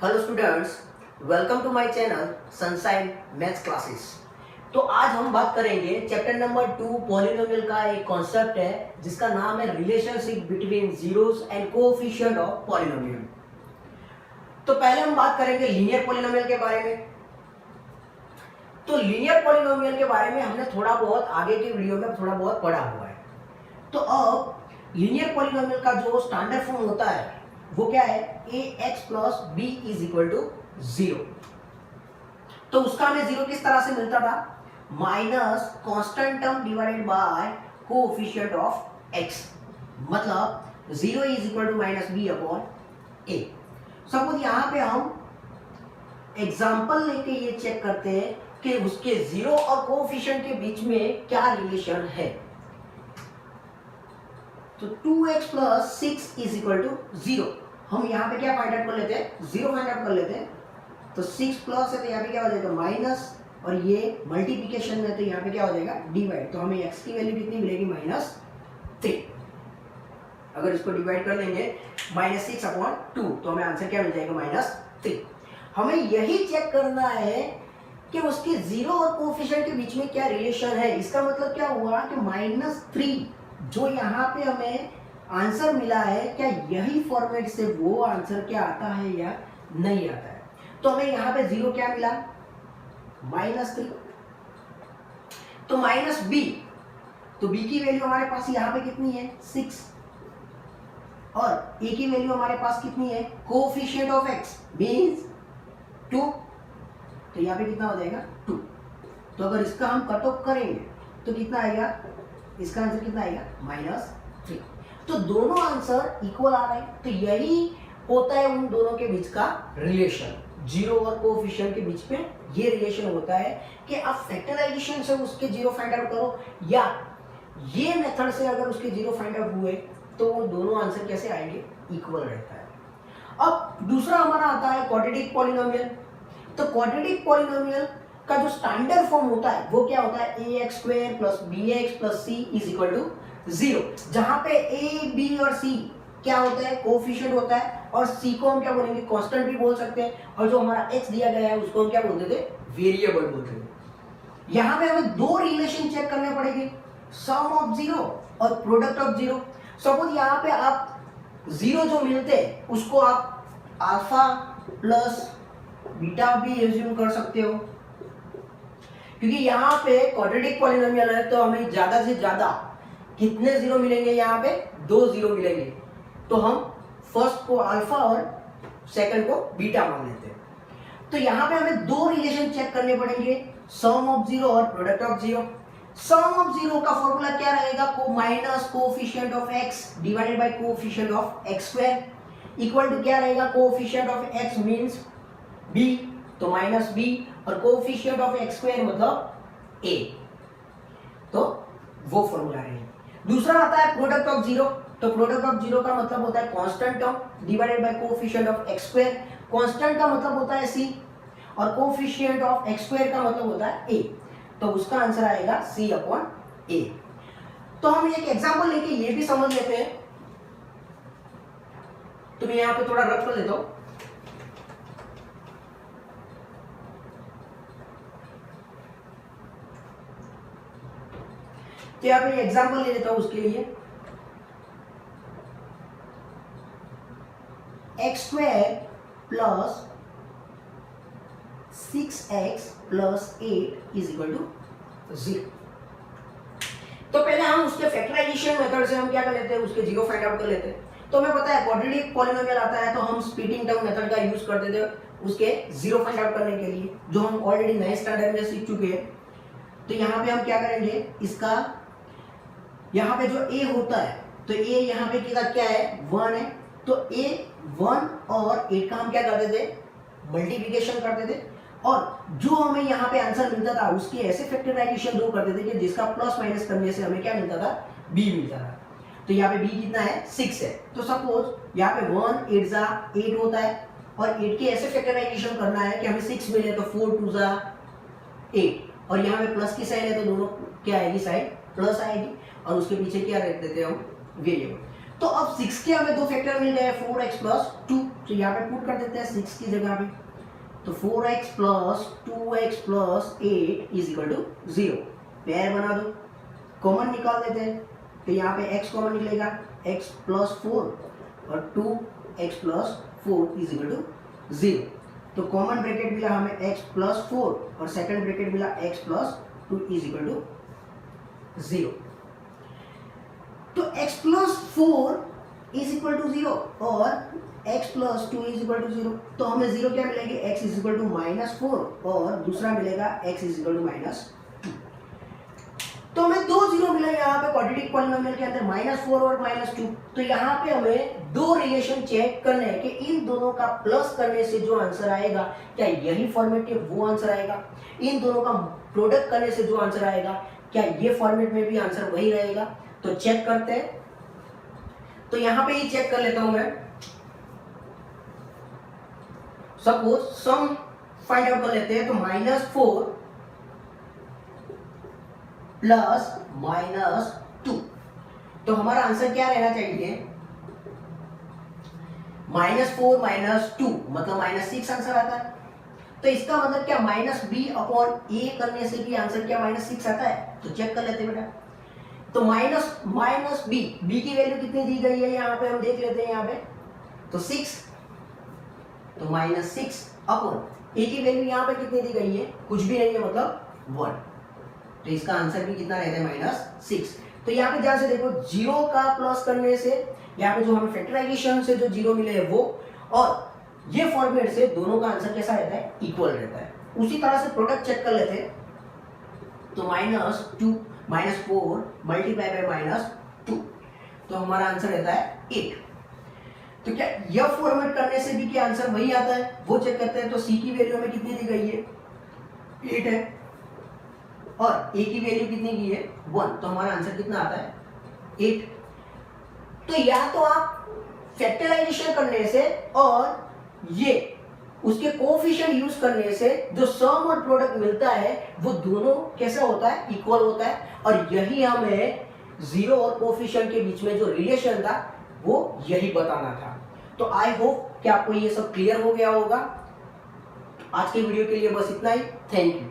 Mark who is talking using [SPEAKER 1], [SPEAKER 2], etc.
[SPEAKER 1] Hello students, welcome to my channel Sunshine Maths Classes. तो आज हम बात करेंगे चैप्टर नंबर 2 पॉलिनोमियल का एक कॉन्सेप्ट है जिसका नाम है relationship between zeros and coefficient of polynomial. तो पहले हम बात करेंगे लीनियर पॉलिनोमियल के बारे में। तो लीनियर पॉलिनोमियल के बारे में हमने थोड़ा बहुत आगे के वीडियो में थोड़ा बहुत पढ़ा हुआ है। तो अब लीनियर पॉलिनोमियल का जो स्टैंडर्ड फॉर्म होता है वो क्या है, ax plus b is equal to 0। तो उसका हमें 0 किस तरह से मिलता था, minus constant term divided by coefficient of x, मतलब 0 is equal to minus b upon a। Suppose यहां पे हम एग्जांपल लेके ये चेक करते हैं कि उसके 0 और कोएफिशिएंट के बीच में क्या रिलेशन है। तो 2x plus 6 is equal to 0। हम यहाँ पे क्या फाइंड आउट कर लेते हैं, 0 फाइंड आउट कर लेते हैं। तो 6 प्लस है तो यहाँ पे क्या हो जाएगा माइनस, और ये मल्टीप्लिकेशन में तो यहाँ पे क्या हो जाएगा डिवाइड। तो हमें x की वैल्यू कितनी मिलेगी, -3। अगर इसको डिवाइड कर देंगे -6 अपॉन 2 तो हमें आंसर क्या मिल जाएगा, -3। हमें यही चेक करना है कि उसके 0 और कोएफिशिएंट के बीच में क्या रिलेशन है। इसका मतलब क्या हुआ कि -3 जो यहाँ पे हमें आंसर मिला है, क्या यही फॉर्मेट से वो आंसर क्या आता है या नहीं आता है। तो हमें यहाँ पे 0 क्या मिला, -3। तो माइनस बी, तो बी की वैल्यू हमारे पास यहाँ पे कितनी है, 6, और ए की वैल्यू हमारे पास कितनी है, कोएफिशिएंट ऑफ एक्स मींस 2। तो यहाँ पे कितना हो जाएगा 2। तो अगर इसका हम कट ऑफ करेंगे तो कितना आएगा, इसका आंसर कितना आएगा, -3। तो दोनों आंसर इक्वल आ रहे हैं। तो यही होता है उन दोनों के बीच का रिलेशन, 0 और कोएफिशिएंट के बीच में ये रिलेशन होता है कि आप फैक्टराइजेशन से उसके 0 फाइंड आउट करो या ये मेथड से अगर उसके 0 फाइंड आउट हुए तो वो दोनों आंसर कैसे आएंगे, इक्वल रहता है। अब दूसरा हमारा आता है क्वाड्रेटिक पॉलिनोमियल। तो क्वाड्रेटिक पॉलिनोमियल का जो स्टैंडर्ड फॉर्म होता है वो क्या होता है, ax square plus bx plus c is equal to 0, जहां पे a b और c क्या होता है, कोएफिशिएंट होता है, और c को हम क्या बोलेंगे, कांस्टेंट भी बोल सकते हैं, और जो हमारा x दिया गया है उसको हम क्या बोलते थे, वेरिएबल बोलते थे। यहाँ पे हमें दो रिलेशन चेक करने पड़ेंगे, सम ऑफ 0 और प्रोडक्ट ऑफ 0। सपोज यहाँ पे आप 0 जो मिलते हैं उसको आप अल्फा प्लस बीटा भी एज्यूम कर सकते हो, क्योंकि यहाँ पे क्वाड्रेटिक पॉलिनोमियल है तो हमें ज्यादा से ज्यादा कितने 0 मिलेंगे, यहाँ पे 2 0 मिलेंगे। तो हम फर्स्ट को अल्फा और सेकंड को बीटा मान लेते हैं। तो यहाँ पे हमें दो रिलेशन चेक करने पड़ेंगे, सम ऑफ 0 और प्रोडक्ट ऑफ 0। सम ऑफ 0 का फॉर्मूला क्या रहेगा, को minus coefficient of x divided by coefficient of x square equal to क्या रहेगा, coefficient of x means b, तो -b, और कोएफिशिएंट ऑफ x स्क्वायर मतलब a, तो वो फॉर्मूला रहेगा। दूसरा आता है प्रोडक्ट ऑफ 0। तो प्रोडक्ट ऑफ 0 का मतलब होता है constant term divided by coefficient of x square. Constant का मतलब होता है c, और कोएफिशिएंट ऑफ x स्क्वायर का मतलब होता है a, तो उसका आंसर आएगा c अपॉन a। तो हम एक एग्जांपल लेके ये भी समझ लेते हैं। तो मैं यहाँ पे थोड़ा रफ कर देता हूं। तो यहाँ पे एग्जांपल ले लेता हूं उसके लिए, x square plus 6x plus 8 is equal to 0। तो पहले हम उसके फैक्टराइजेशन मेथड से हम क्या कर लेते हैं, उसके 0 फाइंड आउट कर लेते हैं। तो हमें पता है क्वाड्रेटिक पॉलिनोमियल आता है तो हम स्प्लिटिंग टर्म मेथड का यूज करते थे उसके 0 फाइंड आउट करने के लिए, जो हम ऑलरेडी नए स्टैंडर्ड में सीख चुके हैं। तो यहाँ पे हम क्या करेंगे, इसका यहाँ पे जो a होता है तो a यहाँ पे क्या है, 1 है। तो a 1 और 8 का हम क्या करते थे, मल्टीप्लिकेशन करते थे, और जो हमें यहाँ पे आंसर मिलता था उसकी ऐसे फैक्टराइजेशन दो करते थे कि जिसका प्लस माइनस करने से हमें क्या मिलता था, b मिलता था। तो यहाँ पे b कितना है, 6 है। तो सपोज यहाँ पे 1 8 जा 8 होता है, और 8 के ऐसे फैक्टराइजेशन करना है कि हमें 6 मिले, तो 4 2 जा 8, और यहाँ पे प्लस की साइन है तो दोनों क्या आएगी, साइन प्लस आएगी, और उसके पीछे क्या रख देते हैं हम, वेरिएबल। तो अब 6 के हमें दो फैक्टर मिल गए 4x प्लस 2, तो यहाँ पे पुट कर देते हैं 6 की जगह पे, तो 4x plus 2x plus 8 is equal to 0। Pair बना दो, कॉमन निकाल देते हैं, तो यहाँ पे x कॉमन निकलेगा, x प्लस 4 और 2x plus 4 is equal to 0। तो कॉमन ब्रैकेट मिला हमें x प्लस 4 और सेकंड ब्रैकेट मिला x plus 2 is equal to 0। तो x plus 4 is equal to 0 और x plus 2 is equal to 0, तो हमें 0 क्या मिलेगी, x इज इक्वल टू -4 और दूसरा मिलेगा x इज इक्वल टू -2। तो हमें दो 0 मिला यहाँ पे क्वाड्रेटिक पॉलिनोमियल के अंदर -4 और -2। तो यहाँ पे हमें दो रिलेशन चेक करने हैं कि इन दोनों का प्लस करने से जो आंसर आएगा क्या यही फॉर्मेट के वो आंसर आएगा, इन दोनों का प्रोडक्ट करने से जो आंसर आएगा क्या ये फॉर्मेट में भी आंसर वही रहेगा। तो चेक करते हैं, तो यहां पे ही चेक कर लेता हूं मैं। सपोज सम फाइंड आउट कर लेते हैं, तो -4 प्लस -2, तो हमारा आंसर क्या रहना चाहिए, -4 -2 मतलब -6 आंसर आता है। तो इसका मतलब क्या -b/a करने से भी आंसर क्या -6 आता है। तो चेक कर लेते हैं बेटा, तो माइनस बी की वैल्यू कितनी दी गई है यहाँ पे हम देख लेते हैं, यहाँ पे तो 6, तो -6/a की वैल्यू यहाँ पे कितनी दी गई है, कुछ भी नहीं है मतलब 1। तो इसका आंसर भी कितना रहता है -6। तो यहाँ पे ध्यान से देखो, 0 का प्लस करने से यहाँ पे जो हमें फैक्टराइजेशन से जो 0 मिले है वो, और ये फॉर्मेट से दोनों का आंसर कैसा रहता है, इक्वल रहता है। उसी तरह से प्रोडक्ट चेक कर लेते हैं, तो -4 मल्टीप्लाई बाय -2, तो हमारा आंसर रहता है 8। तो क्या यह फॉर्मेट करने से भी क्या आंसर वही आता है, वो चेक करते हैं। तो सी की वैल्यू हमें कितनी दी गई है, 8 है, और ए की वैल्यू कितनी की है 1, तो हमारा आंसर कितना आता है 8। तो या तो आप फैक्टराइजेशन करने से और ये उसके कोएफिशिएंट यूज करने से जो सम और प्रोडक्ट मिलता है वो दोनों कैसा होता है, इक्वल होता है। और यही हमें 0 और कोएफिशिएंट के बीच में जो रिलेशन था वो यही बताना था। तो आई होप कि आपको ये सब क्लियर हो गया होगा। आज के वीडियो के लिए बस इतना ही, थैंक यू।